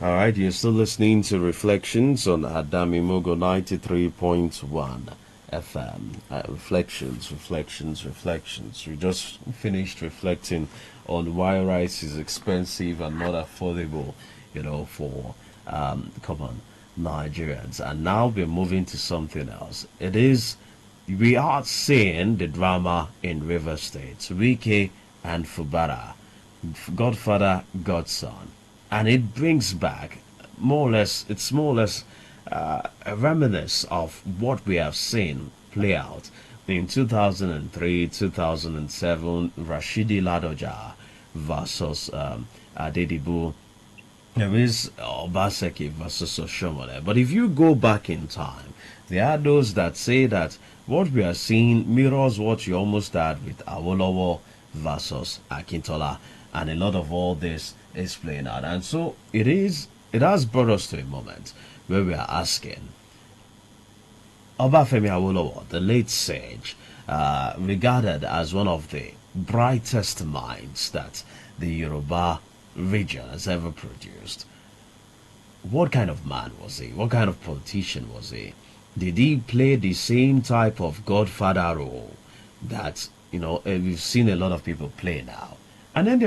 All right, you're still listening to Reflections on Adami Mogo 93.1 FM. Reflections. We just finished reflecting on why rice is expensive and not affordable, for common Nigerians. And now we're moving to something else. We are seeing the drama in River State, Wike and Fubara, Godfather, Godson. And it brings back more or less a reminiscence of what we have seen play out in 2003, 2007, Rashidi Ladoja versus Adedibu. There is Obaseki versus Oshomole. But if you go back in time, there are those that say that what we are seeing mirrors what you almost had with Awolowo versus Akintola. And a lot of all this is playing out. And so it has brought us to a moment where we are asking Obafemi Awolowo, the late sage, regarded as one of the brightest minds that the Yoruba region has ever produced. What kind of man was he? What kind of politician was he? Did he play the same type of godfather role that, we've seen a lot of people play now? And then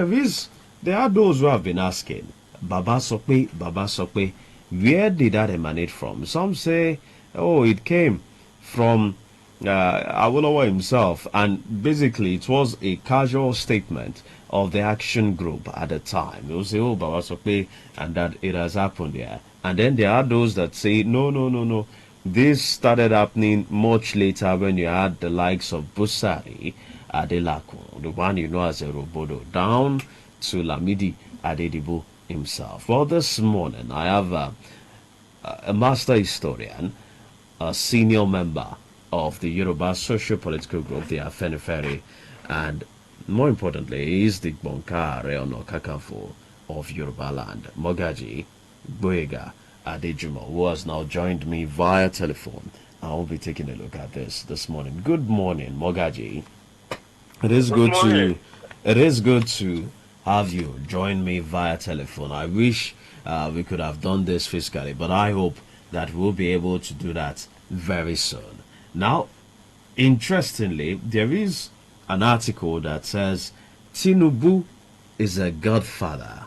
there are those who have been asking, Baba Sokwe, where did that emanate from? Some say, it came from Awolowo himself, and basically it was a casual statement of the action group at the time. They will say, Baba Sokwe, and that it has happened there. And then there are those that say, no. This started happening much later when you had the likes of Busari Adelakun, the one you know as a Robodo, down to Lamidi Adedibu himself. Well, this morning I have a master historian, a senior member of the Yoruba Socio-Political group, the Afenifere, and more importantly, he is the Gbonka Aare Kakanfo of Yorubaland, Mogaji Gboyega Adejumo, who has now joined me via telephone. I will be taking a look at this morning. Good morning, Mogaji. It is good to have you join me via telephone. I wish we could have done this physically, but I hope that we'll be able to do that very soon. Now, interestingly, there is an article that says Tinubu is a godfather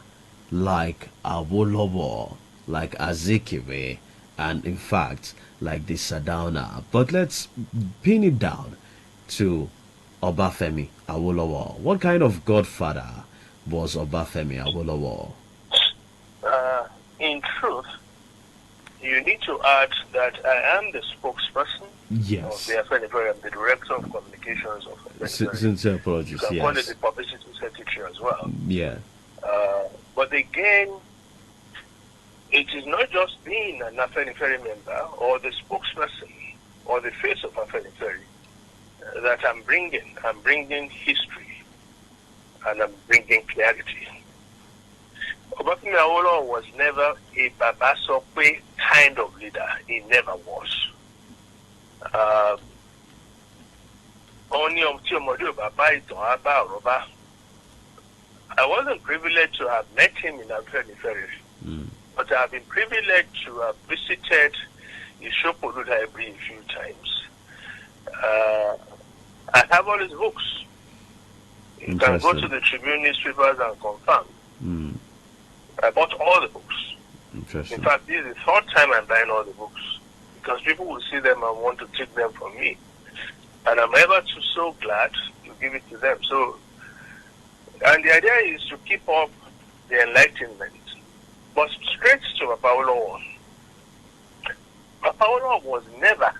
like Awolowo, like Azikiwe, and in fact, like the Sardauna. But let's pin it down to Obafemi Awolowo. What kind of godfather was Obafemi Awolowo? In truth, you need to add that I am the spokesperson of the Afenifere. I'm the director of communications of Afenifere. Sincere apologies, you can call it the publicity secretary as well. Yeah. But again, it is not just being an Afenifere member or the spokesperson or the face of Afenifere that I'm bringing. I'm bringing history and I'm bringing clarity. Obafemi Awolowo was never a Baba Sokwe kind of leader. He never was. I wasn't privileged to have met him in Afenifere, but I have been privileged to have visited Ishopolu Library a few times. I have all his books. You can go to the Tribune newspapers and confirm. I bought all the books. Interesting. In fact, this is the third time I'm buying all the books because people will see them and want to take them from me. And I'm ever so glad to give it to them. So, and the idea is to keep up the enlightenment. But straight to Awolowo. Awolowo was never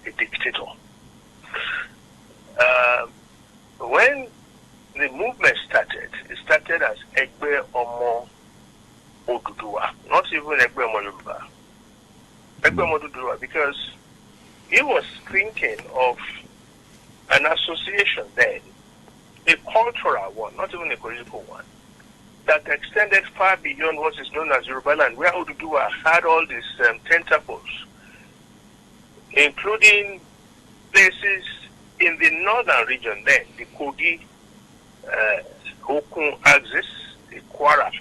a dictator. When the movement started, it started as Egbe Omo Oduduwa, not even Egbe Omo Yoruba. Egbe Omo Oduduwa, because he was thinking of an association then, a cultural one, not even a political one, that extended far beyond what is known as Yorubaland, where Oduduwa had all these tentacles, including places in the northern region then, the Kogi, Okun axis, the Kwara.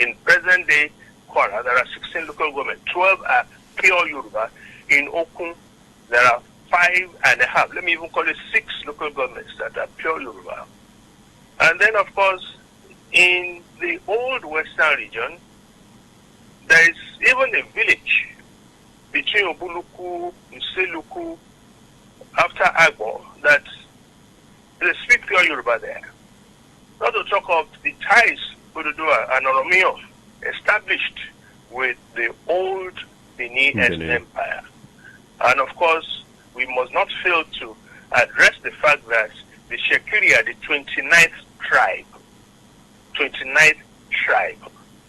In present day, Kwara, there are 16 local governments. 12 are pure Yoruba. In Okun, there are 5.5, let me even call it 6 local governments that are pure Yoruba. And then, of course, in the old western region, there is even a village between Obuluku, Nseluku, after Agbo, that they speak pure Yoruba there. Not to talk of the ties Odudua and Oromio established with the old Benin Empire. And of course, we must not fail to address the fact that the Shekiri are the 29th tribe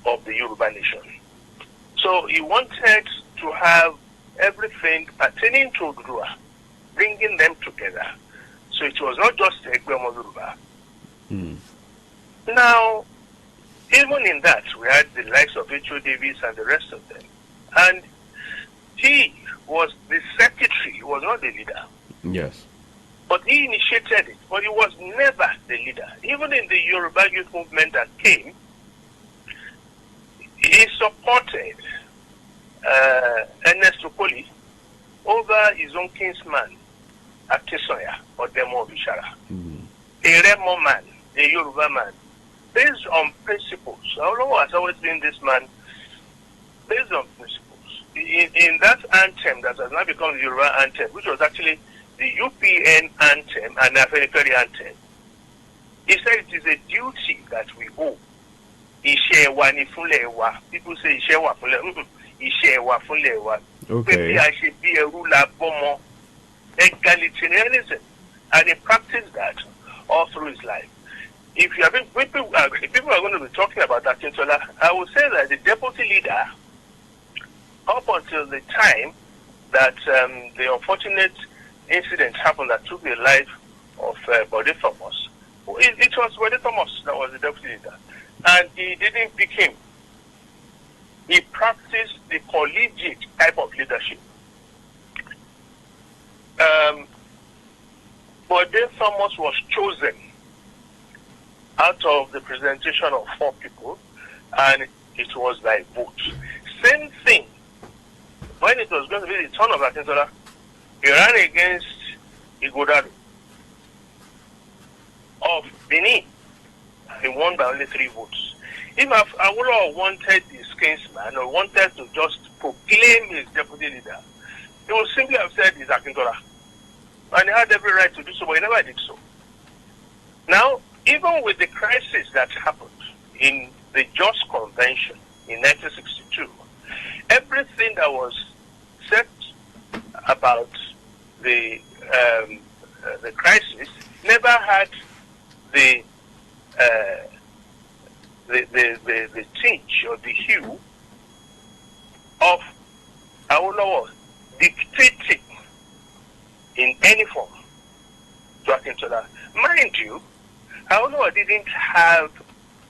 of the Yoruba nation. So he wanted to have everything pertaining to Odudua, bringing them together. So it was not just Egbemo Yoruba. Now, even in that, we had the likes of H.O. Davis and the rest of them. And he was the secretary, he was not the leader. Yes. But he initiated it, but he was never the leader. Even in the Yoruba youth movement that came, he supported Ernest Okoli over his own kinsman, Akisoya, or Demo Bishara. A Remo man, a Yoruba man, based on principles. Awolowo has always been this man, based on principles. In that anthem that has now become the Yoruba anthem, which was actually the UPN anthem and the Afenifere anthem, he said it is a duty that we owe. Ishewa ni funlewa. People say Ishewa funlewa. Ishewa funlewa. Okay. I should be a ruler bomo. Egalitarianism. And he practiced that all through his life. If people are going to be talking about Akintola, I would say that the deputy leader, up until the time that the unfortunate incident happened that took the life of Bode Thomas, it was Bode Thomas that was the deputy leader. And he didn't pick him. He practiced the collegiate type of leadership. Bode Thomas was chosen out of the presentation of 4 people, and it was by vote. Same thing, when it was going to be the turn of Akintola, he ran against Igodaro of Benin. He won by only 3 votes. If Awolowo wanted his kinsman or wanted to just proclaim his deputy leader, he would simply have said he's Akintola. And he had every right to do so, but he never did so. Now, even with the crisis that happened in the Just Convention in 1962, everything that was said about the crisis never had the tinge or the hue of Awolowo dictating in any form to Akintola. Mind you, Awolowo didn't have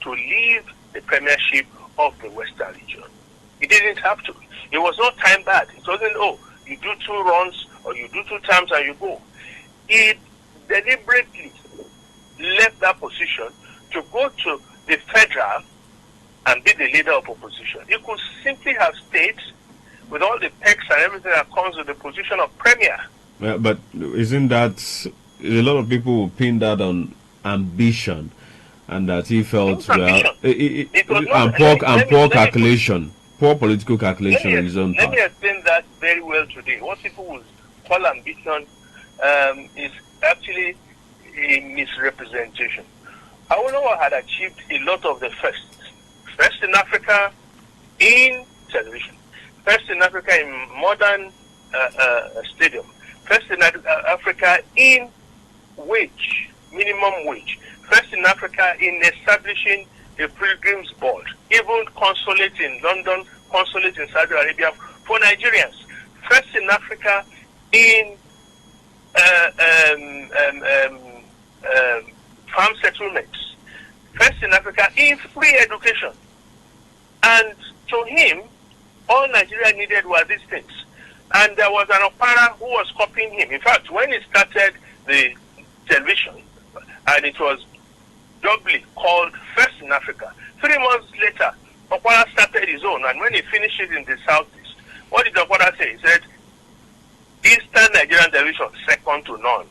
to leave the premiership of the Western region. He didn't have to. It was not time bad. It wasn't, you do 2 runs or you do 2 terms and you go. He deliberately left that position to go to the federal and be the leader of opposition. He could simply have stayed with all the perks and everything that comes with the position of premier. Yeah, but isn't that a lot of people will pin that on ambition, and that he felt poor calculation, poor political calculation on his own part. Let me explain that very well today. What people will call ambition is actually a misrepresentation. Awolowo had achieved a lot of the first in Africa in television, first in Africa in modern stadium, first in Africa in wage, minimum wage, first in Africa in establishing a pilgrims board, even consulate in London, consulate in Saudi Arabia for Nigerians, first in Africa in farm settlements, first in Africa in free education. And to him, all Nigeria needed were these things. And there was an opera who was copying him. In fact, when he started the television, and it was doubly called First in Africa, 3 months later, Opera started his own. And when established in the southeast. What did the father say? He said, Eastern Nigerian division, second to none.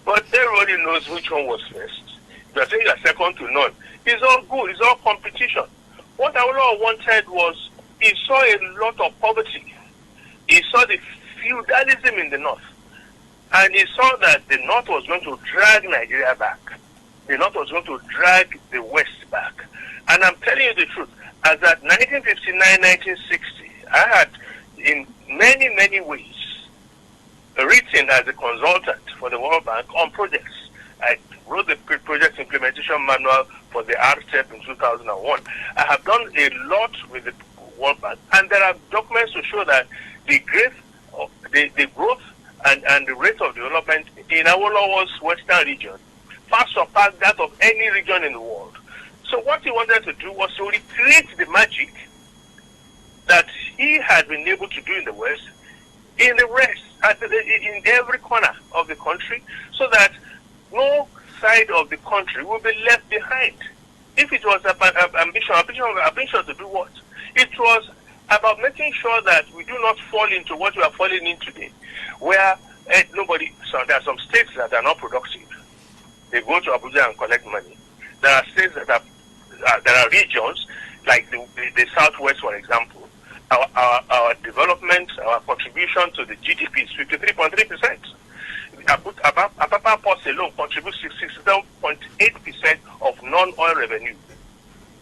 But everybody knows which one was first. If you are saying you are second to none, it's all good, it's all competition. What Awolowo wanted was, he saw a lot of poverty. He saw the feudalism in the north. And he saw that the north was going to drag Nigeria back. The north was going to drag the west back. And I'm telling you the truth, as at 1959, 1960, I had in many, many ways written as a consultant for the World Bank on projects. I wrote the project implementation manual for the RCEP in 2001. I have done a lot with the World Bank, and there are documents to show that the growth and the rate of development in Awolowo's western region far surpassed that of any region in the world. So what he wanted to do was to recreate the magic that he had been able to do in the West, in the West, in every corner of the country, so that no side of the country will be left behind. If it was ambition to do what? It was about making sure that we do not fall into what we are falling in today, where so there are some states that are not productive. They go to Abuja and collect money. There are states that there are regions, like the Southwest, for example. Our development, our contribution to the GDP is 53.3%. Apapa Ports alone contributes 67.8% of non-oil revenue.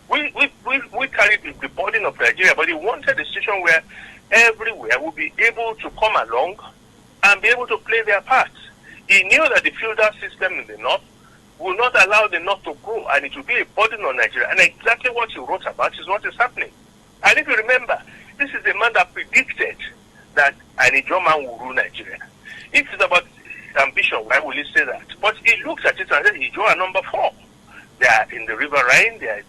We carried the burden of Nigeria, but he wanted a situation where everywhere will be able to come along and be able to play their part. He knew that the feudal system in the north will not allow the north to grow, and it will be a burden on Nigeria. And exactly what he wrote about is what is happening. And if you remember, this is the man that predicted that an Ijaw man will rule Nigeria. If it's about ambition, why will he say that? But he looks at it and says, Ijaw are number 4. They are in the River Rhine, they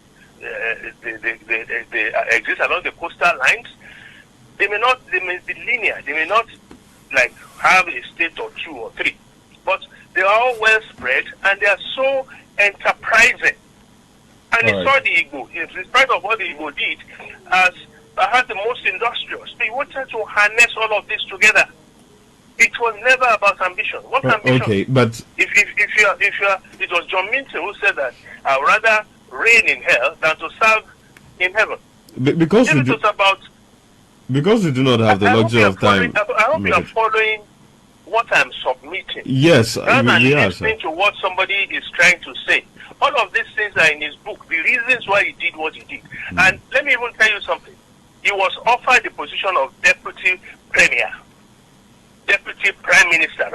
exist along the coastal lines. They may be linear, they may not like have a state or 2 or 3, but they are all well spread and they are so enterprising. And he saw the Igbo, in spite of what the Igbo did, as perhaps the most industrious. He wanted to harness all of this together. It was never about ambition. What ambition? Okay, but if it was John Minton who said that I would rather reign in hell than to serve in heaven. Because we do not have the luxury of time. I hope you are following what I'm submitting. Yes, rather than listening to what somebody is trying to say. All of these things are in his book, the reasons why he did what he did. And let me even tell you something. He was offered the position of deputy premier. Deputy prime minister.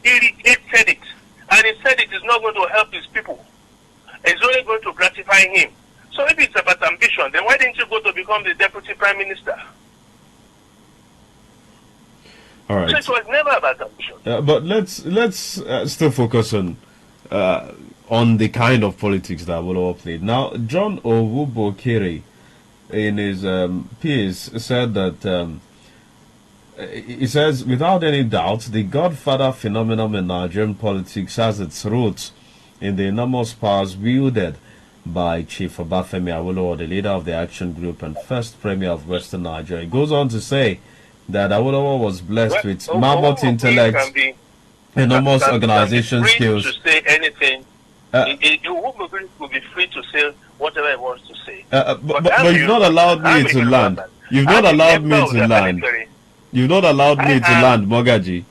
He rejected it. And he said it is not going to help his people. It's only going to gratify him. So if it's about ambition, then why didn't you go to become the deputy prime minister? All right. So it was never about ambition. But let's still focus on the kind of politics that Awolowo played. Now, John Owubokere, in his piece, said that he says, without any doubt, the godfather phenomenon in Nigerian politics has its roots in the enormous powers wielded by Chief Obafemi Awolowo, the leader of the Action Group and first premier of Western Nigeria. He goes on to say that Awolowo was blessed with mammoth intellect, enormous organization skills. To say anything, you will be free to say whatever he wants to say. But you've not allowed me to land. You've not allowed me to land. You've not allowed me to land, Mogaji.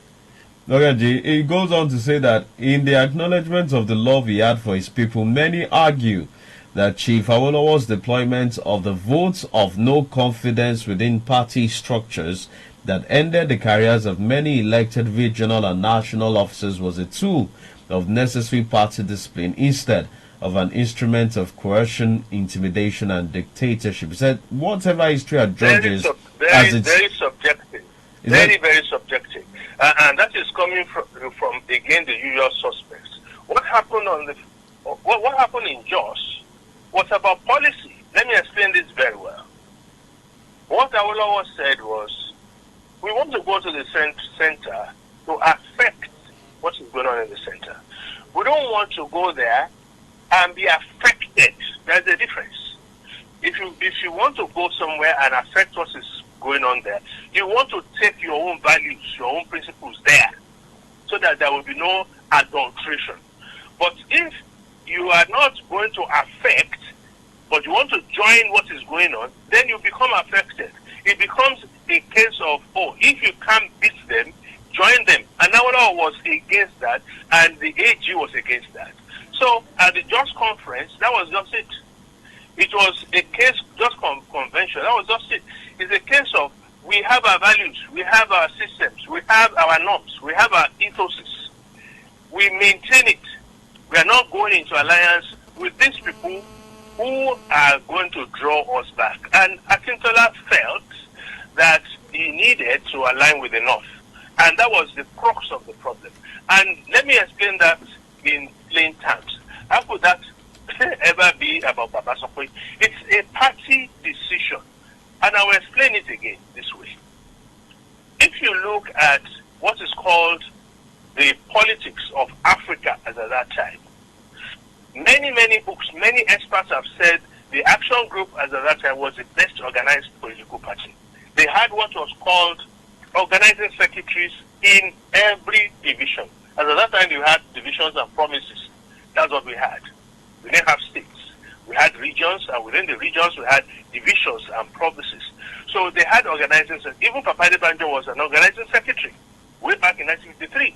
Mogaji, he goes on to say that in the acknowledgement of the love he had for his people, many argue that Chief Awolowo's deployment of the votes of no confidence within party structures that ended the careers of many elected regional and national officers was a tool of necessary party discipline instead of an instrument of coercion, intimidation, and dictatorship. He said, whatever history adjudges as it's very subjective. Very subjective. And that is coming from again, the usual suspects. What happened what happened in Jos was about policy. Let me explain this very well. What Awolowo said was, we want to go to the center to affect what is going on in the center. We don't want to go there and be affected. There's a difference. if you want to go somewhere and affect what is going on there, you want to take your own values, your own principles there, so that there will be no adulteration. But if you are not going to affect, but you want to join what is going on, then you become affected. It becomes a case of, oh, if you can't beat them, join them. And Awolowo was against that, and the AG was against that. So at the Just Conference, that was just it. It was a case, Just Convention, that was just it. It's a case of, we have our values, we have our systems, we have our norms, we have our ethoses. We maintain it. We are not going into alliance with these people who are going to draw us back. And Akintola felt that he needed to align with the North. And that was the crux of the problem. And let me explain that in plain terms. How could that ever be about Baba Sokwe? It's a party decision. And I will explain it again this way. If you look at what is called the politics of Africa as at that time, many books, many experts have said the Action Group as at that time was the best organized political party. They had what was called organizing secretaries in every division. As at that time, you had divisions and provinces. That's what we had. We didn't have states. We had regions, and within the regions, we had divisions and provinces. So they had organizing. Even Papa Adebanjo was an organizing secretary way back in 1953.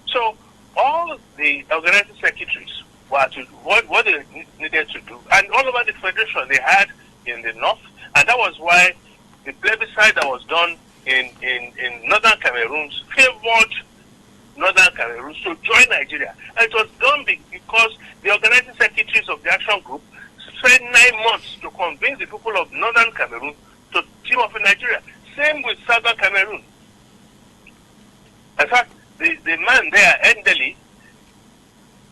So all the organizing secretaries were to what they needed to do, and all over the federation they had in the north, and that was why the plebiscite that was done in northern Cameroon favored northern Cameroon to join Nigeria. And it was done because the organizing secretaries of the Action Group spent 9 months to convince the people of northern Cameroon to team up in Nigeria. Same with southern Cameroon. In fact, the man there, Endeli,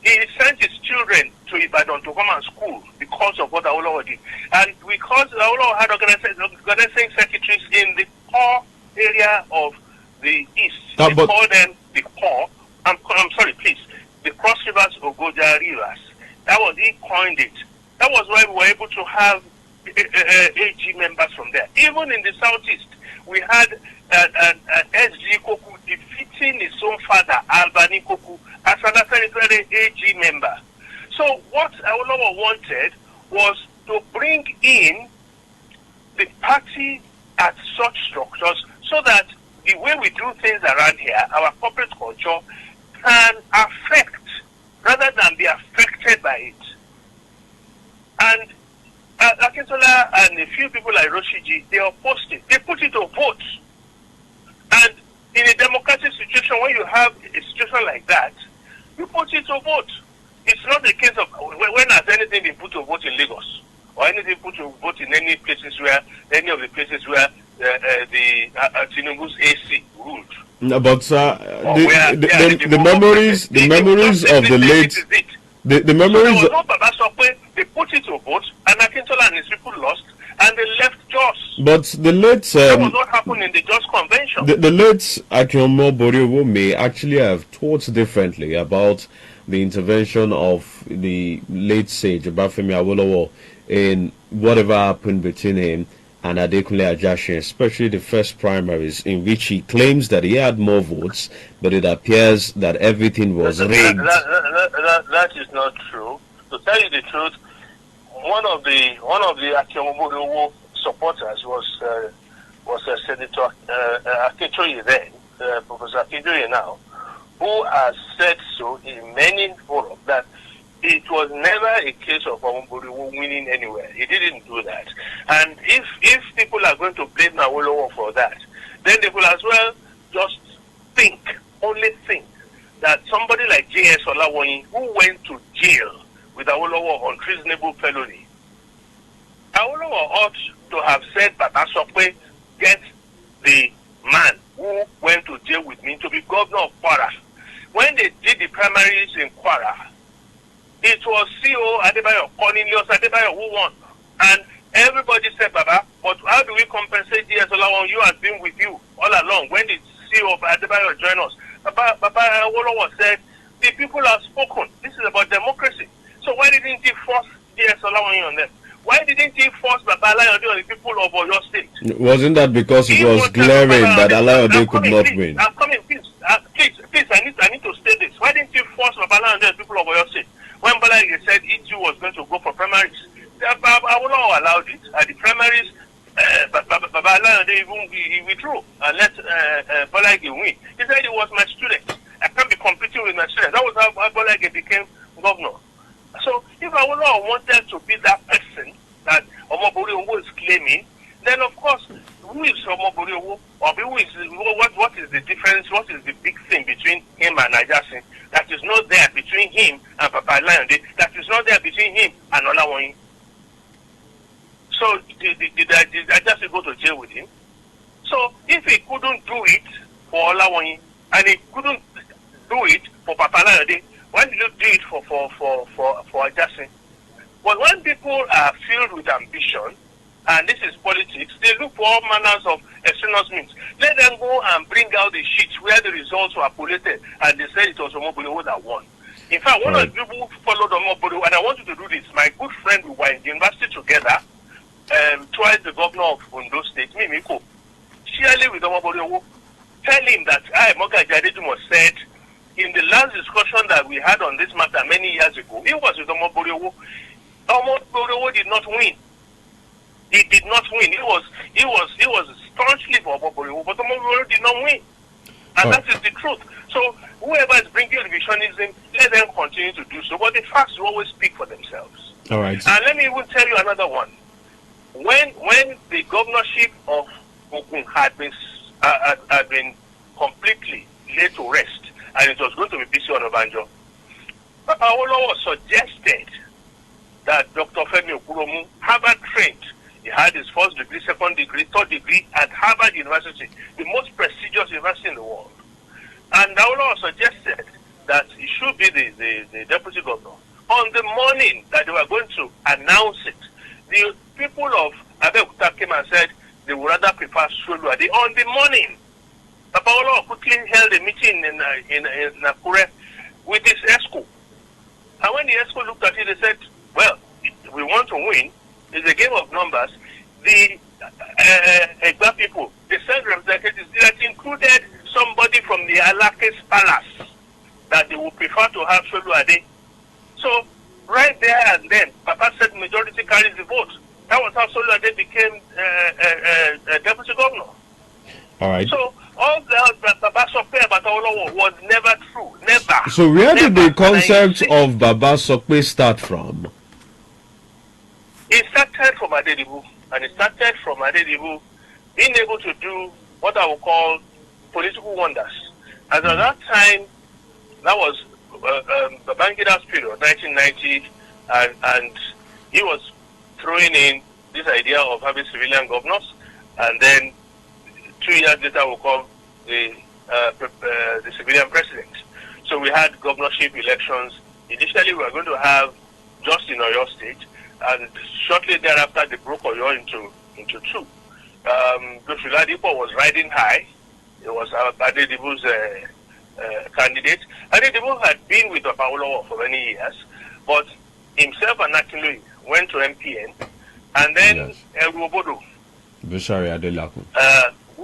he sent his children to Ibadan to come and school because of what Awolowo did. And because Awolowo had organizing secretaries in the core area of the east, they call them the core. I'm sorry, please. The Cross Rivers of Goja Rivers. That was, he coined it. That was why we were able to have AG members from there. Even in the southeast, we had an SG Koku defeating his own father, Albani Koku, as an Afenifere AG member. So what Awolowo wanted was to bring in the party at such structures so that the way we do things around here, our corporate culture, can affect rather than be affected by it. And Akintola and a few people like Roshiji, they opposed it. They put it to vote. And in a democratic situation, when you have a situation like that, you put it to vote. It's not a case of when has anything been put to vote in Lagos or anything put to vote in any of the places where the Tinubu's AC ruled. No, but the memories of the late. The memories. So they put it to vote, and Akintola and his people lost, and they left Jos. But the late that was what happened in the Jos convention. The late Adejumo Boriowo may actually have thought differently about the intervention of the late sage Obafemi Awolowo in whatever happened between him and Adekunle Ajasin, especially the first primaries, in which he claims that he had more votes, but it appears that everything was rigged. That is not true. To tell you the truth, one of the Adejumo supporters was Senator Akintoye then, Professor Akintoye now, who has said so in many forums that it was never a case of Awolowo winning anywhere. He didn't do that. And if people are going to blame Awolowo for that, then they will as well just only think that somebody like J.S. Olawoyin, who went to jail with Awolowo on treasonable felony, Awolowo ought to have said, Baba Sokwe, get the man who went to jail with me to be governor of Kwara. When they did the primaries in Kwara, it was CO Adebayo, Cornelius Adebayo who won. And everybody said, Baba, but how do we compensate J.S. Olawoyin? You has been with you all along. When did CEO of Adebayo join us? Baba Awolowo said, the people have spoken. This is about democracy. So why didn't he force J.S. Olawoyin on them? Why didn't Wasn't that because it was glaring that Alayode could not win? I'm coming, please. Please, I need to say this. Why didn't you force Babala and the people of Oyo State? When Bola said E2 was going to go for primaries, Awolowo allowed it. At the primaries, Babala and he withdrew and let Bola win. He said he was my student. I can't be competing with my students. That was how Bola became governor. So if Awolowo wanted to be that person that Omobori is claiming, then of course, who is Omobori Owo? Or who is what is the difference? What is the big thing between him and Ajasin that is not there between him and Papa Layonde? That is not there between him and Olawoyin. So did Ajasin go to jail with him? So if he couldn't do it for Olawoyin and he couldn't do it for Papa Layonde, why did you do it for Ajasin? But when people are filled with ambition, and this is politics, they look for all manners of extraneous means. Let them go and bring out the sheets where the results were collated, and they said it was Omobori that won. In fact, one of the people who followed Omobori, and I want you to do this, my good friend, we were in the university together, twice the governor of Ondo State, Mimiko, surely with Omobori, tell him that Mogaji Adejumo said, in the last discussion that we had on this matter many years ago, it was with Omobori. Omobori did not win. He did not win. He was staunchly for Omobori, but Omobori did not win. And that is the truth. So whoever is bringing revisionism, let them continue to do so. But the facts will always speak for themselves. All right. And let me even tell you another one. When the governorship of Ogun had been completely laid to rest, and it was going to be Bisi Onabanjo, Papa Awolowo suggested that Dr. Femi Okuromu, Harvard trained, he had his first degree, second degree, third degree at Harvard University, the most prestigious university in the world. And Awolowo suggested that he should be the deputy governor. On the morning that they were going to announce it, the people of Abeokuta came and said they would rather prefer Soluade. On the morning, Papa Awolowo quickly held a meeting in Nakure with his ESCO. And when the ESCO looked at it, they said, well, we want to win. It's a game of numbers. The Egba people, they sent representatives that included somebody from the Alake's palace that they would prefer to have Soluade. So right there and then, Papa said majority carries the vote. That was how Soluade became deputy governor. All right. So all that Baba Sokpe about Awolowo was never true. Never. So where did the concept of Baba Sokpe start from? It started from Adedibu, and it started from Adedibu being able to do what I would call political wonders. And at that time, that was Babangida's period, 1990, and he was throwing in this idea of having civilian governors, and then 2 years later will come the civilian president. So we had governorship elections. Initially, we were going to have just in Oyo State, and shortly thereafter, they broke Oyo into two. Godfather was riding high. It was Adedibu's candidate. Adedibu had been with Awolowo for many years, but himself and Akinloye went to MPN, and then Eruobodo, Bushari Adelakun, who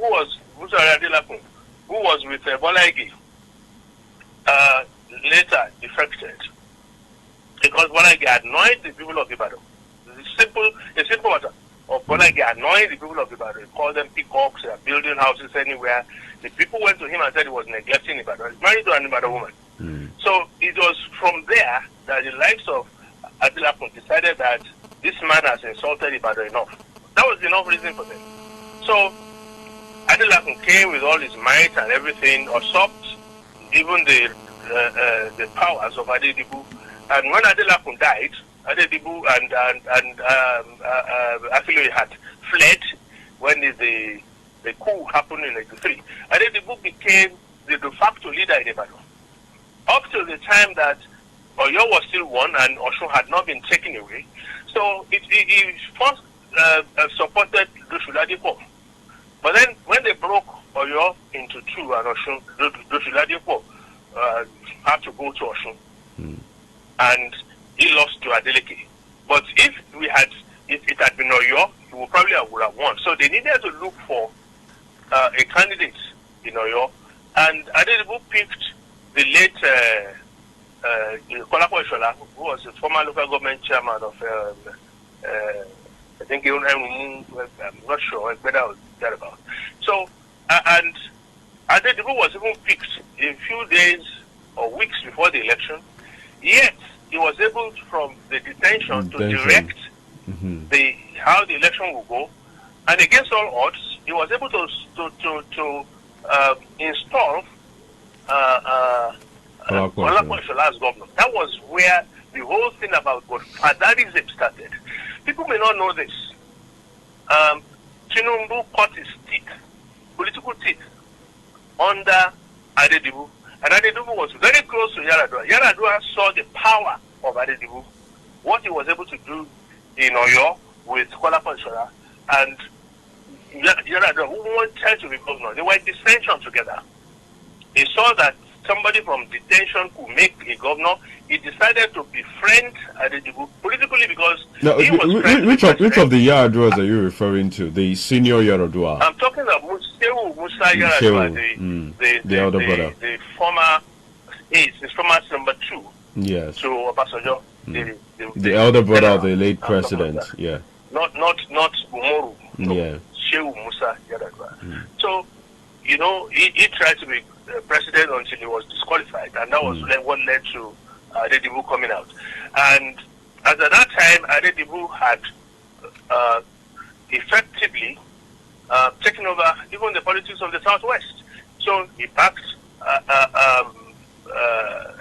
was with Bola later defected because Bola annoyed the people of Ibadan. A simple matter. Of Bola annoyed the people of Ibadan. He called them peacocks. They are building houses anywhere. The people went to him and said he was neglecting Ibadan. He's married to an Ibadan woman. So it was from there that the likes of Adelakun decided that this man has insulted Ibadan enough. That was enough reason for them. So Adelakun came with all his might and everything, usurped even the powers of Adedibu. And when Adelakun died, Adedibu and Akinloye had fled when the coup happened in 1983. Adedibu became the de facto leader in Ibadan. Up to the time that Oyo was still won and Osun had not been taken away. So he first supported Dosuladipo. But then when they broke Oyo into two and Osun, Dosuladipo had to go to Osun. And he lost to Adeleke. But if it had been Oyo, he would probably would have won. So they needed to look for a candidate in Oyo, and Adedibu picked the late Kolapo Ishola, who was the former local government chairman of, I think, I'm not sure whether I was there about. So, and Adedibu was even picked a few days or weeks before the election, yet he was able, from the detention, to direct how the election will go, and against all odds, he was able to install Kolapo Ishola as governor. That was where the whole thing about godfatherism started. People may not know this. Tinubu cut his teeth, political teeth, under Adedibu. And Adedibu was very close to Yaradua. Yaradua saw the power of Adedibu, what he was able to do in Oyo with Kolapo Ishola, and Yaradua, who wanted to be governor. They were in dissension together. He saw that somebody from detention could make a governor. He decided to befriend Adedibu politically because he was which of the Yaraduas are you referring to? The senior Yaradua? I'm talking about Musa Yaradua, the elder brother. The former number 2. Yes. To Obasanjo. The elder brother of the late president. Yeah. Not Umoru. No. Yeah. Shehu Musa Yaradua. So, he tried to be president until he was disqualified, and that was what led to Adedibu coming out. And as at that time, Adedibu had effectively taken over even the politics of the Southwest. So he backed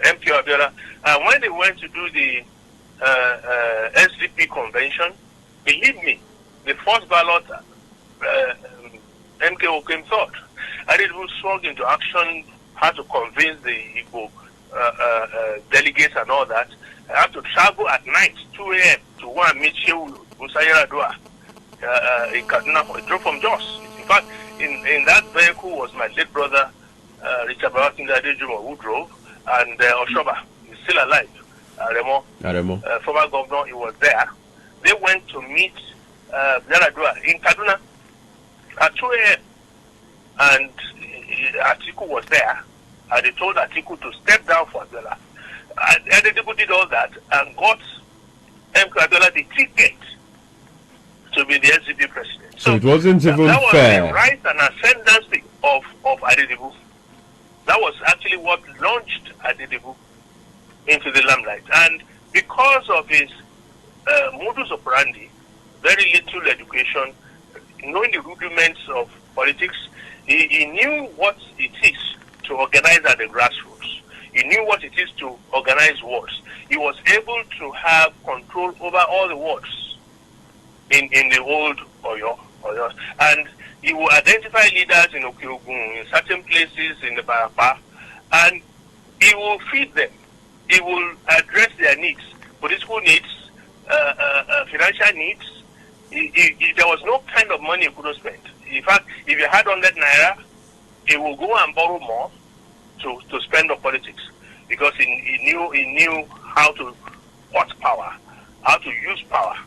MP Abiola, and when they went to do the SDP convention, believe me, the first ballot, MKO came third. Adedibu swung into action, had to convince the Igbo delegates and all that. I had to travel at night, 2 a.m., to go and meet Shehu Musa Yaradua in Kaduna. He drove from Jos. In fact, in that vehicle was my late brother, Richard Adejumo, who drove, and Oshoba, he's still alive. Aremo. Former governor, he was there. They went to meet Yaradua in Kaduna at 2 a.m. And Atiku was there, and they told Atiku to step down for Abiola. And Adedibu did all that and got MK Abiola the ticket to be the SDP president. So it wasn't even that was fair. The rise and ascendancy of Adedibu. That was actually what launched Adedibu into the limelight. And because of his modus operandi, very little education, knowing the rudiments of politics, he knew what it is to organize at the grassroots. He knew what it is to organize wards. He was able to have control over all the wards in the old Oyo. And he will identify leaders in Okeogun, in certain places in the Barapa, and he will feed them. He will address their needs, political needs, financial needs. There was no kind of money he couldn't spend. In fact, if you had 100 naira, he will go and borrow more to spend on politics, because he knew how to cut power, how to use power,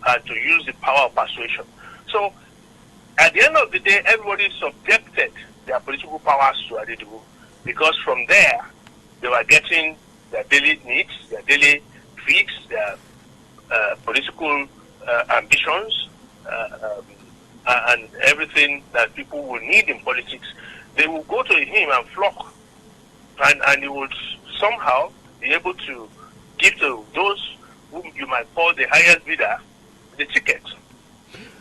and to use the power of persuasion. So, at the end of the day, everybody subjected their political powers to Adedibu, because from there, they were getting their daily needs, their daily feeds, their political ambitions, and everything that people will need in politics. They will go to him and flock, and he would somehow be able to give to those whom you might call the highest bidder the ticket.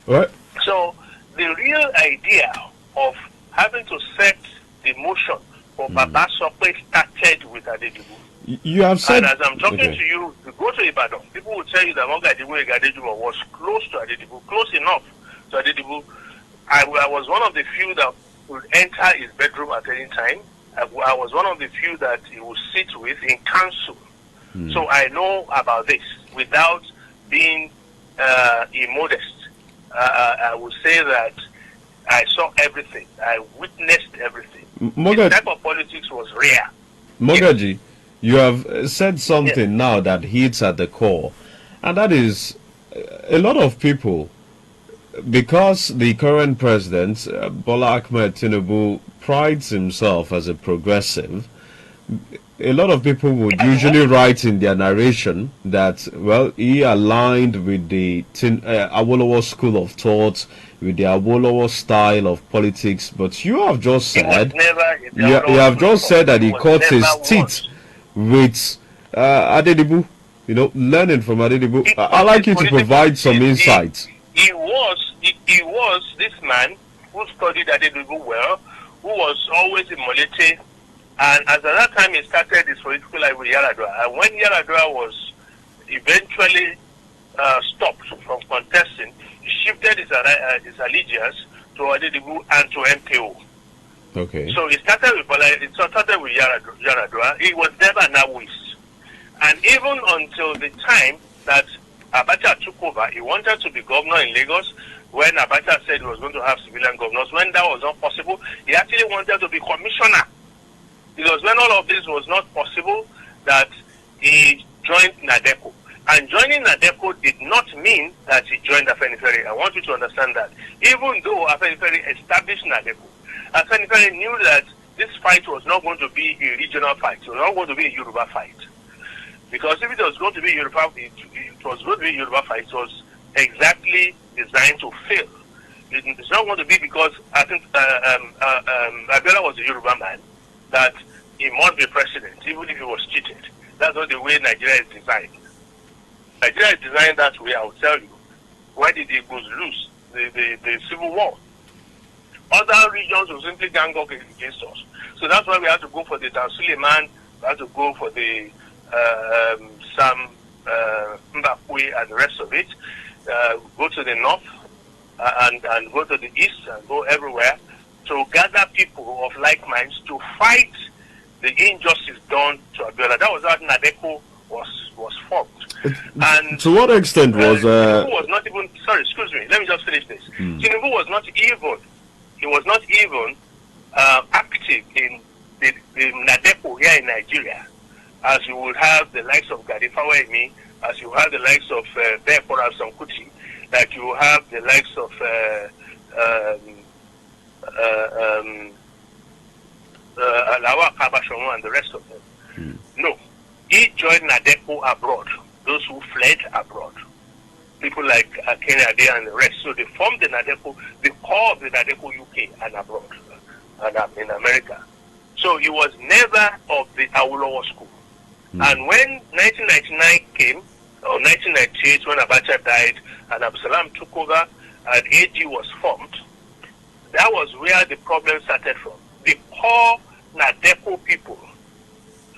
What? So the real idea of having to set the motion for Baba Sokwe started with Adedibu. You have said, and as I'm talking to you, you go to Ibadan, people will tell you that Mogaji Gboyega Adejumo was close to Adedibu, close enough to Adedibu. I was one of the few that would enter his bedroom at any time. I was one of the few that he would sit with in council. So I know about this without being immodest. I would say that I saw everything. I witnessed everything. This type of politics was rare. Mogaji, you have said something now that hits at the core, and that is a lot of people because the current president, Bola Tinubu, prides himself as a progressive, a lot of people would usually write in their narration that, well, he aligned with the Awolowo school of thought, with the Awolowo style of politics. But you have just said, you have just said that he cut his teeth with Adedibu, you know, learning from Adedibu. I'd like you to provide some insights. He was this man who studied Adedibu well, who was always in Molete. And as at that time, he started his political life with Yaradua. And when Yaradua was eventually stopped from contesting, he shifted his allegiance to Adedibu and to MKO. Okay. So he started with Yaradua. He was never an Awist. And even until the time that Abacha took over, he wanted to be governor in Lagos. When Abacha said he was going to have civilian governors, when that was not possible, he actually wanted to be commissioner. Because when all of this was not possible, that he joined NADECO. And joining NADECO did not mean that he joined Afenifere. I want you to understand that. Even though Afenifere established NADECO, Afenifere knew that this fight was not going to be a regional fight. It was not going to be a Yoruba fight. Because if it was going to be a Yoruba fight, it was exactly designed to fail. It's not going to be because I think Abiola was a Yoruba man, that he must be president, even if he was cheated. That's not the way Nigeria is designed. Nigeria is designed that way, I will tell you. Why did the Igbos lose the civil war? Other regions will simply gang up against us. So that's why we have to go for the Dan Suleiman, we have to go for the Sam Mbakwe and the rest of it. Go to the north and go to the east and go everywhere to gather people of like minds to fight the injustice done to Abiola. That was how NADECO was formed. And to what extent was Tinubu was not even, sorry, excuse me, let me just finish this. Tinubu was not even, he was not even active in the NADECO here in Nigeria, as you would have the likes of Godfatherism, as you have the likes of Bekora Sankuti, like you have the likes of Alawa Kabashomo and the rest of them. No. He joined NADECO abroad, those who fled abroad. People like Kennedy and the rest. So they formed the NADECO, the core of the NADECO UK and abroad, and in America. So he was never of the Awolowo school. And when 1999 came, or 1998, when Abacha died and Absalam took over and AG was formed, that was where the problem started from. The core NADECO people,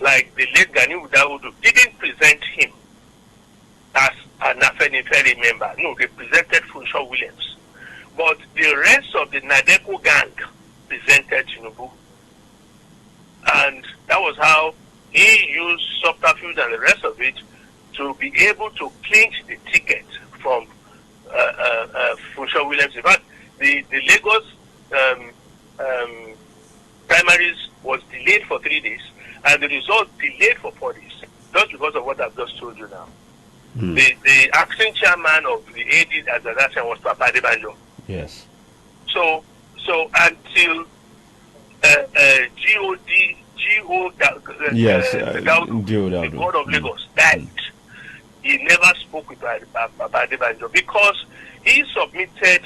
like the late Gani Udaudu, didn't present him as an Afenifere member. No, they presented Funshaw Williams. But the rest of the NADECO gang presented Tinubu. And that was how he used subterfuge and the rest of it to be able to clinch the ticket from Funshaw Williams. In fact, the Lagos primaries was delayed for 3 days, and the result delayed for 4 days, just because of what I've just told you now. The acting chairman of the AD at that time was Papa Adebanjo. Yes. So until the God of Lagos died, he never spoke with Papa Adebanjo because he submitted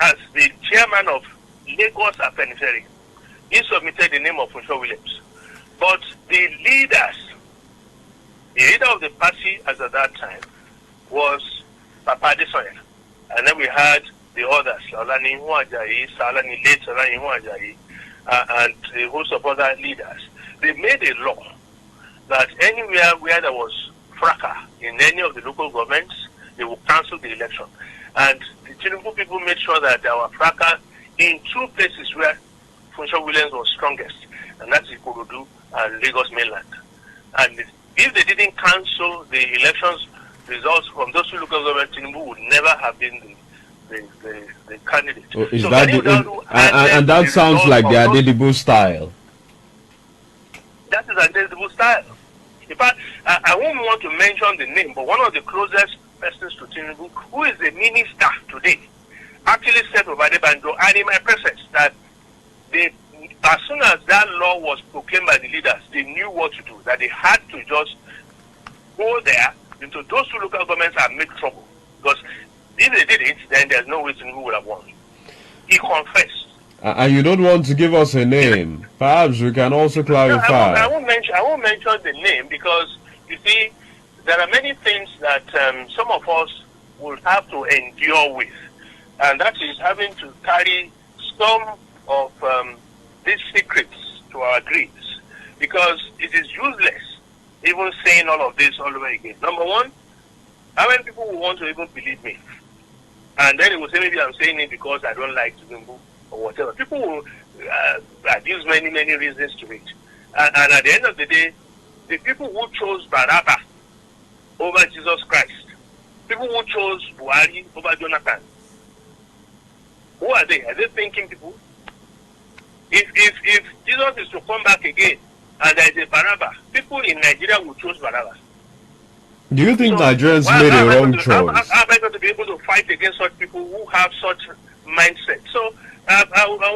as the chairman of Lagos Afenifere. He submitted the name of Funshaw Williams. But the leader of the party as at that time was Papa Adesoya. And then we had the others, Salani Ajayi, Salani late Salani Ajayi, and a host of other leaders. They made a law that anywhere where there was fracas in any of the local governments, they would cancel the election. And the Tinubu people made sure that there were fracas in two places where Funshaw Williams was strongest, and that's Ikorodu and Lagos mainland. And if they didn't cancel the elections results from those two local governments, Tinubu would never have been the candidate. Oh, is so that and that sounds like the Adedibu style. That is Adedibu style. In fact, I won't want to mention the name, but one of the closest persons to Tinubu, who is the minister today, actually said to Adebanjo, and in my presence, that as soon as that law was proclaimed by the leaders, they knew what to do, that they had to just go there into those two local governments and make trouble. Because if they did it, then there's no way Tinubu would have won. He confessed. And you don't want to give us a name. Perhaps we can also clarify. No, I won't mention the name, because, you see, there are many things that some of us will have to endure with. And that is having to carry some of these secrets to our graves. Because it is useless even saying all of this all over again. Number one, how many people will want to even believe me? And then they will say maybe I'm saying it because I don't like Tinubu or whatever. People will adduce many reasons to it. And at the end of the day, the people who chose Baraba over Jesus Christ, people who chose Buhari over Jonathan, who are they? Are they thinking people? If Jesus is to come back again and there is a Baraba, people in Nigeria will choose Baraba. Do you think Nigerians made a wrong choice? How am I going to be able to fight against such people who have such mindset? So I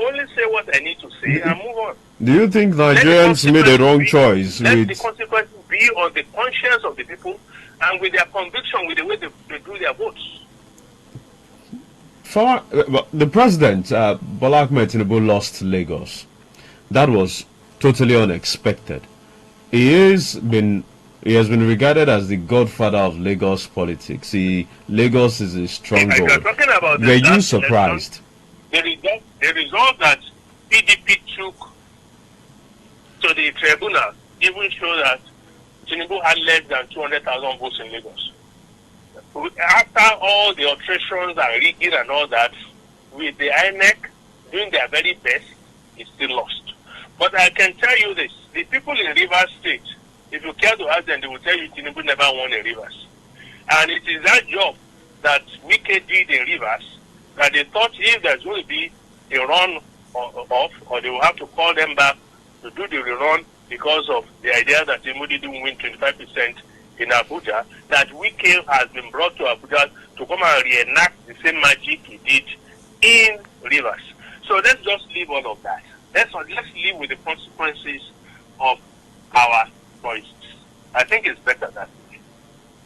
only say what I need to say and move on. Do you think Nigerians made a wrong choice? Let the consequences be on the conscience of the people and with their conviction, with the way they do their votes. The president, Bola Tinubu, lost Lagos. That was totally unexpected. He has been regarded as the godfather of Lagos politics. Lagos is a stronghold. Were you surprised? The result that PDP took to the tribunal even showed that Tinubu had less than 200,000 votes in Lagos. After all the alterations and rigging and all that, with the INEC doing their very best, he still lost. But I can tell you this, the people in Rivers State, if you care to ask them, they will tell you Tinubu never won in Rivers. And it is that job that Wike did in Rivers that they thought if there's going to be a run off, or they will have to call them back to do the rerun because of the idea that Tinubu didn't win 25% in Abuja, that Wike has been brought to Abuja to come and reenact the same magic he did in Rivers. So let's just leave all of that. Let's live with the consequences of our choices. I think it's better that way.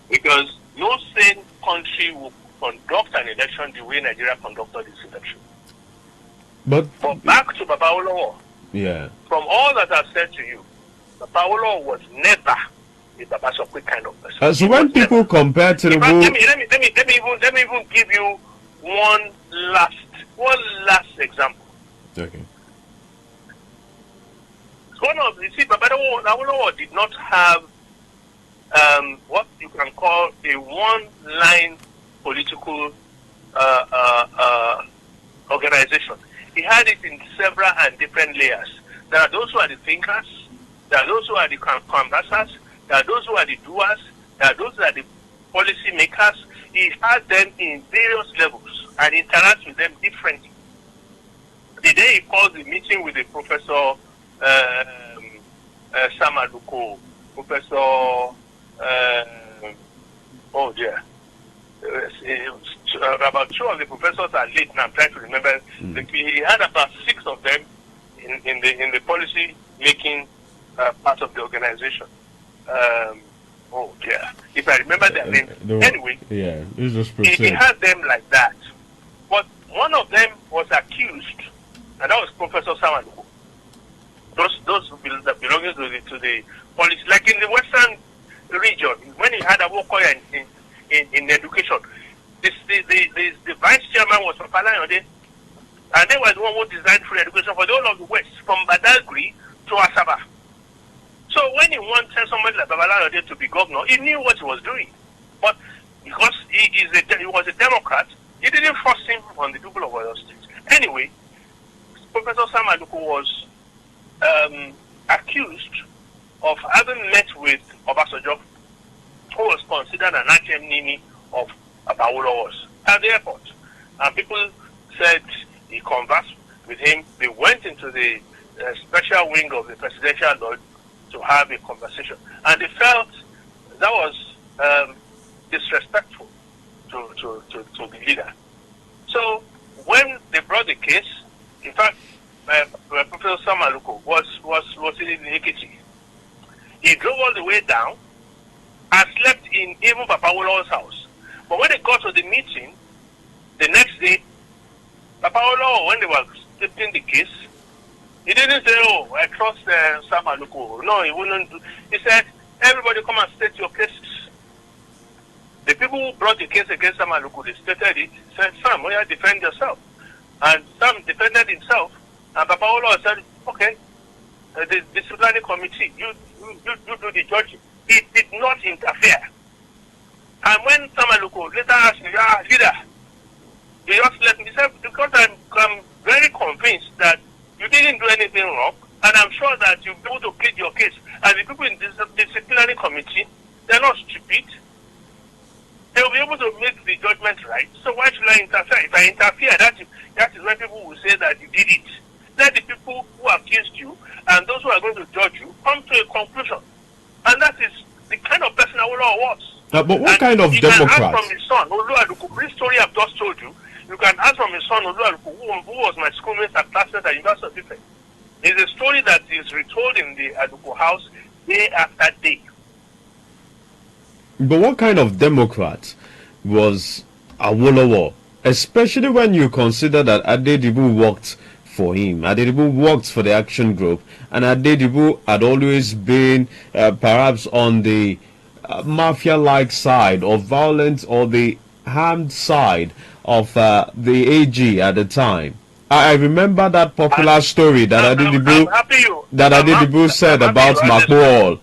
Because no sane country will conduct an election the way Nigeria conducted this election. But back to Baba Awolowo. Yeah. From all that I've said to you, Baba Awolowo was never a Baba Sokwe kind of person. So when people compare to the let me even give you one last example. Okay. Baba Awolowo did not have what you can call a one-line political organization. He had it in several and different layers. There are those who are the thinkers, there are those who are the canvassers, there are those who are the doers, there are those who are the policy makers. He had them in various levels and interacts with them differently. The day he called the meeting with the Professor Sam Olugbeminiyi, Professor about two of the professors are late now. I'm trying to remember. He had about 6 of them in the policy making part of the organization. If I remember their names. Anyway, yeah, he had them like that. But one of them was accused, and that was Professor Sam Olugbeminiyi. Those belonging to the policy, like in the Western region, when he had a Awokoya in education, the vice chairman was from Palayode, and they were the one who designed free education for the whole of the West, from Badagry to Asaba. So when he wanted somebody like Babalayode to be governor, he knew what he was doing. But because he was a Democrat, he didn't force him on the people of Oyo State. Anyway, Professor Sam Olugbeminiyi was accused of having met with Obasanjo, who was considered an arch-enemy of Awolowo's at the airport. And people said he conversed with him. They went into the special wing of the presidential lodge to have a conversation. And they felt that was disrespectful to the leader. So when they brought the case, in fact, Professor Sam Olugbeminiyi was in Ekiti. He drove all the way down and slept in even Papa Awolowo's house. But when they got to the meeting, the next day, Papa Awolowo, when they were taking the case, he didn't say, "Oh, I trust Sam Olugbeminiyi." No, he wouldn't. He said, "Everybody come and state your cases." The people who brought the case against Sam Olugbeminiyi, they stated it, said, "Sam, you defend yourself." And Sam defended himself, and Papa Awolowo said, "Okay, the disciplinary committee, you do the judging." He did not interfere. And when Sam Olugbeminiyi later asked me, "Leader, you just let me say," because I'm very convinced that you didn't do anything wrong, and I'm sure that you'll be able to plead your case. And the people in the disciplinary committee, they're not stupid. They'll be able to make the judgment right. So why should I interfere? If I interfere, that is when people will say that you did it. Let the people who accused you and those who are going to judge you come to a conclusion. And that is the kind of person Awolowo was. But what kind of Democrat? You can ask from his son, Oluwaduku. This story I've just told you. You can ask from his son, Oluwaduku, who was my schoolmate and classmate at University of Ife. It's a story that is retold in the Aduku house day after day. But what kind of Democrat was Awolowo? Especially when you consider that Adedibu worked for him. Adedibu worked for the action group, and Adedibu had always been perhaps on the mafia-like side or violent or the harmed side of the AG at the time. I remember that popular story that Adedibu said about Makpol.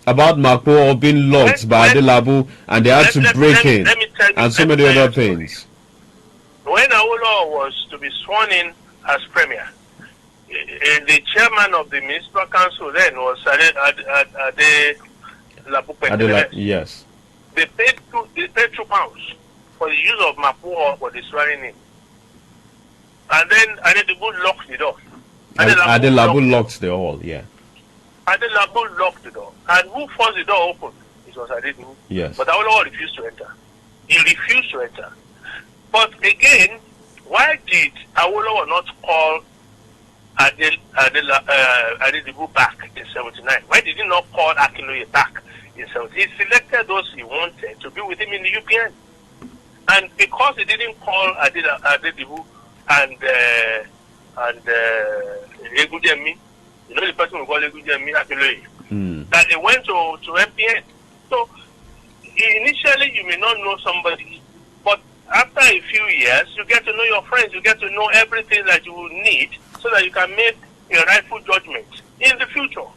About Makpol being locked by Adelabu, and they had to break in, and so many other things. When Awolowo was to be sworn in as premier, the chairman of the municipal council then was Adelabu. Yes. They paid £2 for the use of Makpol for the swearing in. And then Adedibu locked the door. Adelabu locked the hall, yeah. Adelabu locked the door. And who forced the door open? It was Adedibu. Yes. But Awolowo refused to enter. He refused to enter. But again, why did Awolowo not call Adedibu back in 79? Why did he not call Akinloye back in 79? He selected those he wanted to be with him in the UPN. And because he didn't call Adedibu and Egudemi, you know the person who called Egudemi Akinloye, that they went to MPN. So initially you may not know somebody, but after a few years you get to know your friends, you get to know everything that you will need so that you can make a rightful judgment in the future.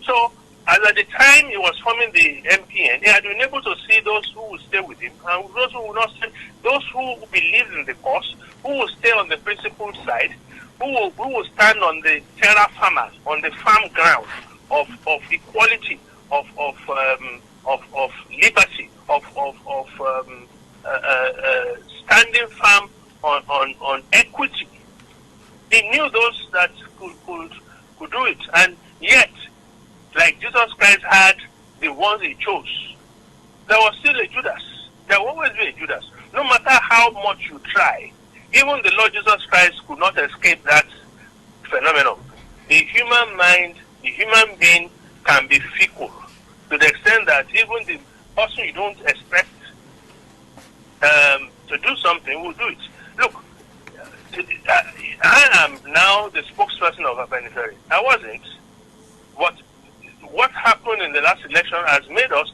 So as at the time he was forming the MPN, he had been able to see those who would stay with him and those who would not stay, those who believed in the cause, who will stay on the principled side, who will stand on the terra farmers, on the farm ground of equality, of liberty, of standing firm on equity. He knew those that could do it, and yet, like Jesus Christ had the ones he chose, there was still a Judas. There will always be a Judas. No matter how much you try, even the Lord Jesus Christ could not escape that phenomenon. The human mind, the human being can be fickle to the extent that even the person you don't expect to do something will do it. Look, I am now the spokesperson of Afenifere. I wasn't. What happened in the last election has made us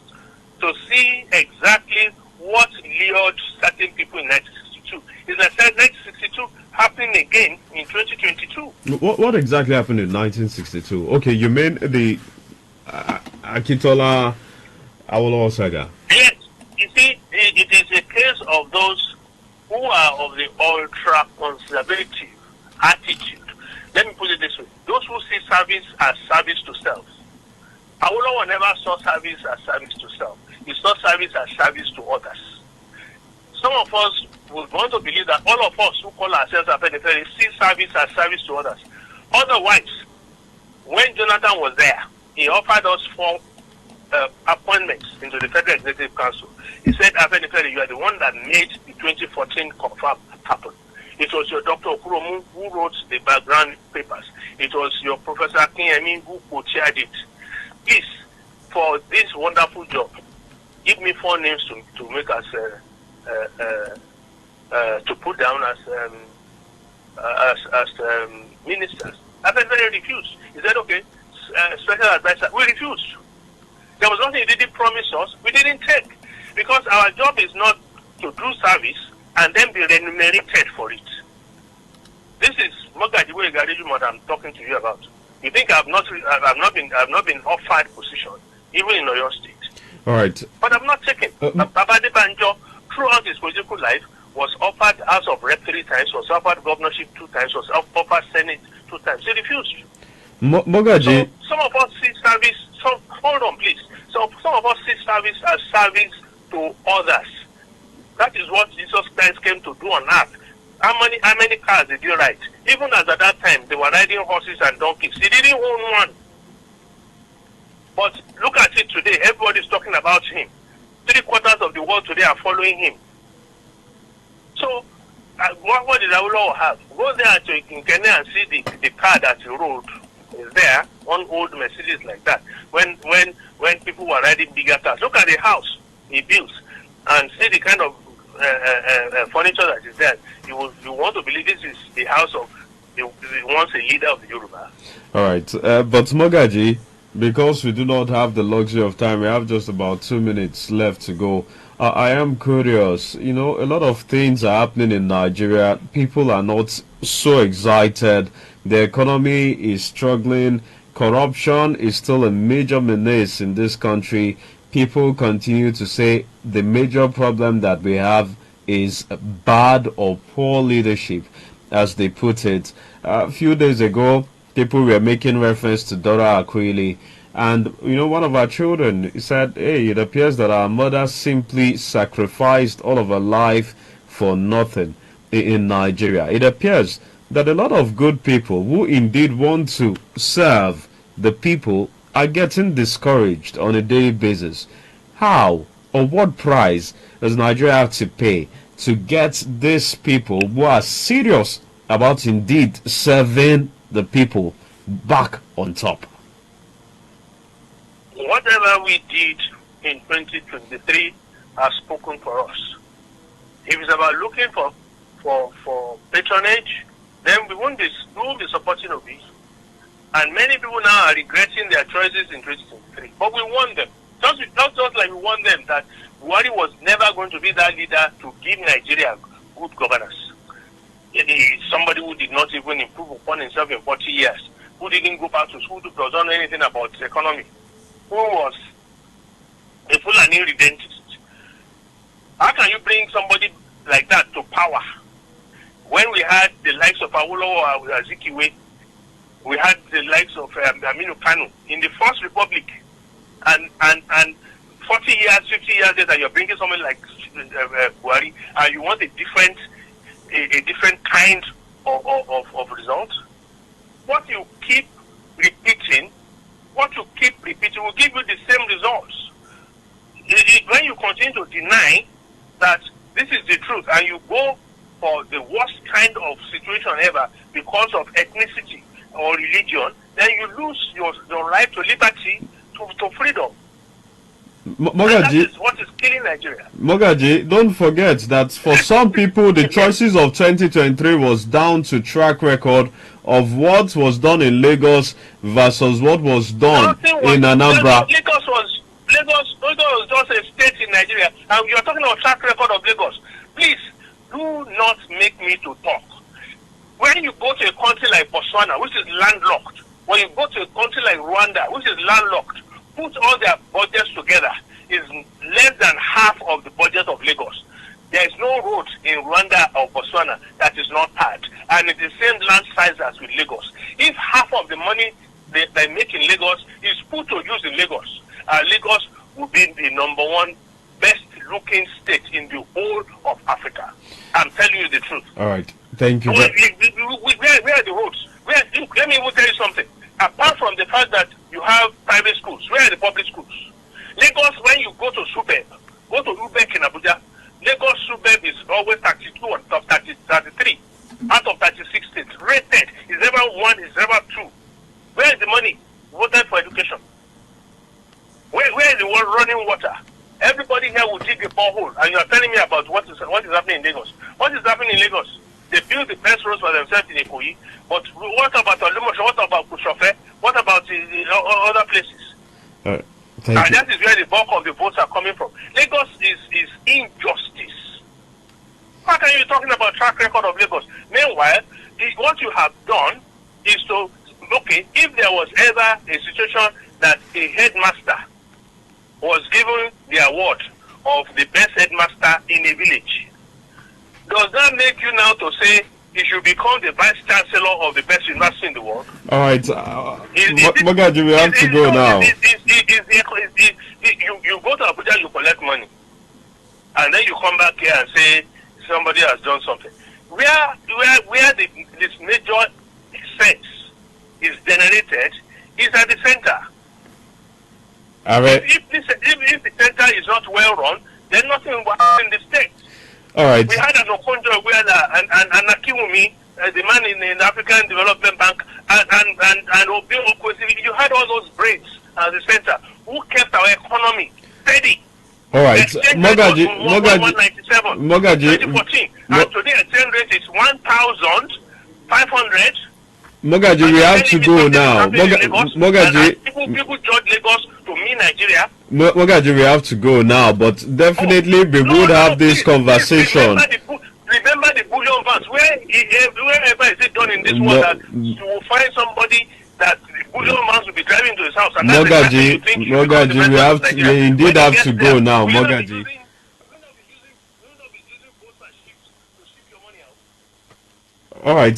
to see exactly what lured certain people in 1962. Is that 1962 happening again in 2022? What exactly happened in 1962? Okay, you mean the Akintola Awolowo saga? Yes. You see, it is a case of those who are of the ultra-conservative attitude. Let me put it this way. Those who see service as service to self. Awolowo never saw service as service to self. He saw service as service to others. Some of us would want to believe that all of us who call ourselves Afenifere see service as service to others. Otherwise, when Jonathan was there, he offered us 4 appointments into the Federal Executive Council. He said, Afenifere, you are the one that made the 2014 confirm happen. It was your Dr. Okuromu who wrote the background papers. It was your Professor Akinyemi who co-chaired it. Please, for this wonderful job, give me 4 names to make us to put down as ministers. Afenifere refused. He said, okay, special advisor. We refused. There was nothing he didn't promise us. We didn't take. Because our job is not to do service and then be remunerated for it. This is Mogaji Gboyega Adejumo that I'm talking to you about. You think I've not been offered position, even in Oyo State. All right. But I'm not taken. Babade Banjo, throughout his political life, was offered House of Rep 3 times, was offered governorship 2 times, was offered Senate 2 times. He refused. Mogaji. So some of us see service. Hold on, please. So some of us see service as service to others. That is what Jesus Christ came to do on earth. How many cars did he ride? Even as at that time they were riding horses and donkeys. He didn't own one. But look at it today. Everybody is talking about him. 3/4 of the world today are following him. So what did Awolowo have? Go there to Ikinkene and see the car that he rode. Is there one old Mercedes like that? When people were riding bigger cars, look at the house he built and see the kind of furniture that is there. You want to believe this is the house of the once a leader of the Yoruba. All right, but Mogaji, because we do not have the luxury of time, we have just about 2 minutes left to go. I am curious. You know, a lot of things are happening in Nigeria. People are not so excited. The economy is struggling. Corruption is still a major menace in this country. People continue to say the major problem that we have is bad or poor leadership, as they put it. A few days ago, people were making reference to Dora Akuili. And, you know, one of our children said, hey, it appears that our mother simply sacrificed all of her life for nothing in Nigeria. It appears that a lot of good people who indeed want to serve the people are getting discouraged on a daily basis. How or what price does Nigeria have to pay to get these people who are serious about indeed serving the people back on top? Whatever we did in 2023 has spoken for us. If it's about looking for patronage, then we won't be supporting of it. And many people now are regretting their choices in 2023. But we want them. Not just like we want them that Buhari was never going to be that leader to give Nigeria good governance. Somebody who did not even improve upon himself in 40 years, who didn't go back to school, who doesn't know anything about the economy, who was a Fulani redentist. How can you bring somebody like that to power when we had the likes of Awolowo and Azikiwe, we had the likes of Aminu Kanu in the First Republic, and 40 years, 50 years later, you're bringing someone like Buhari, and you want a different kind of result? What you keep repeating will give you the same results. When you continue to deny that this is the truth and you go for the worst kind of situation ever because of ethnicity or religion, then you lose your right to liberty, to freedom. Mogaji, that is what is killing Nigeria. Mogaji, don't forget that for some people, the choices of 2023 was down to track record of what was done in Lagos versus what was done in Anambra. Lagos was just a state in Nigeria, and you are talking about track record of Lagos. Please do not make me to talk. When you go to a country like Botswana, which is landlocked, when you go to a country like Rwanda, which is landlocked, put all their budgets together, is less than half of the budget of Lagos. There is no road in Rwanda or Botswana that is not tarred, and it's the same land size as with Lagos. If half of the money they make in Lagos is put to use in Lagos, Lagos will be the #1 best-looking state in the whole of Africa. I'm telling you the truth. All right, thank you. Where are the roads? Look, let me even tell you something. Apart from the fact that you have private schools, where are the public schools? Lagos, when you go to Subeb, go to Ubek in Abuja, Lagos Subeb is always 32 or 33. about what is happening in Lagos. What is happening in Lagos? They build the best roads for themselves in Ikoyi. But what about Olumosho? What about Kushofe? What about the other places? Thank And you. that is where the bulk of the votes are coming from. Lagos is injustice. How can you be talking about track record of Lagos? Meanwhile, what you have done is to, okay, if there was ever a situation that a headmaster was given the award of the best headmaster in a village, does that make you now to say he should become the vice chancellor of the best university in the world? All right, Mogaji, we have to go now. You go to Abuja, you collect money, and then you come back here and say somebody has done something. Where this major sense is generated is at the center. Aare. If the center is not well run, then nothing will happen in the state. All right. We had an Okonjo Iweala and Akiwumi, the man in the African Development Bank, and Obi Okwesi. You had all those brains at the center who kept our economy steady. All right, Mogaji, 2014, and today exchange rate is 1,500. Mogaji, we have to go now. Mogaji, people judge Lagos to mean Nigeria. Mogaji, we have to go now, but definitely we would have this conversation. Remember the bullion vans. Wherever is it done in this world that you will find somebody that the bullion vans will be driving to his house. And Mogaji, we indeed have to go now, Mogaji. All right,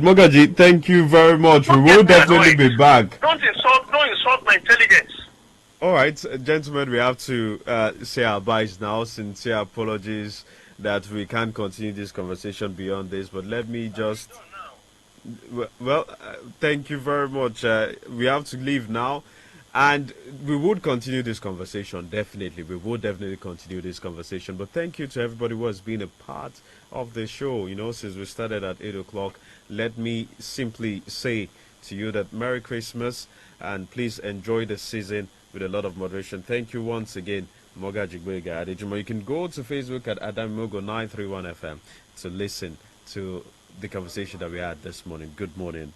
Mogaji, thank you very much. We will definitely be back. Don't insult my intelligence. All right, gentlemen, we have to say our byes now. Sincere apologies that we can't continue this conversation beyond this, but let me just... Well, thank you very much. We have to leave now, and we would continue this conversation, definitely. We would definitely continue this conversation, but thank you to everybody who has been a part of the show. You know, since we started at 8 o'clock, let me simply say to you that Merry Christmas, and please enjoy the season with a lot of moderation. Thank you once again, Mogaji Gboyega Adejumo. You can go to Facebook at Adamimogo931FM to listen to the conversation that we had this morning. Good morning.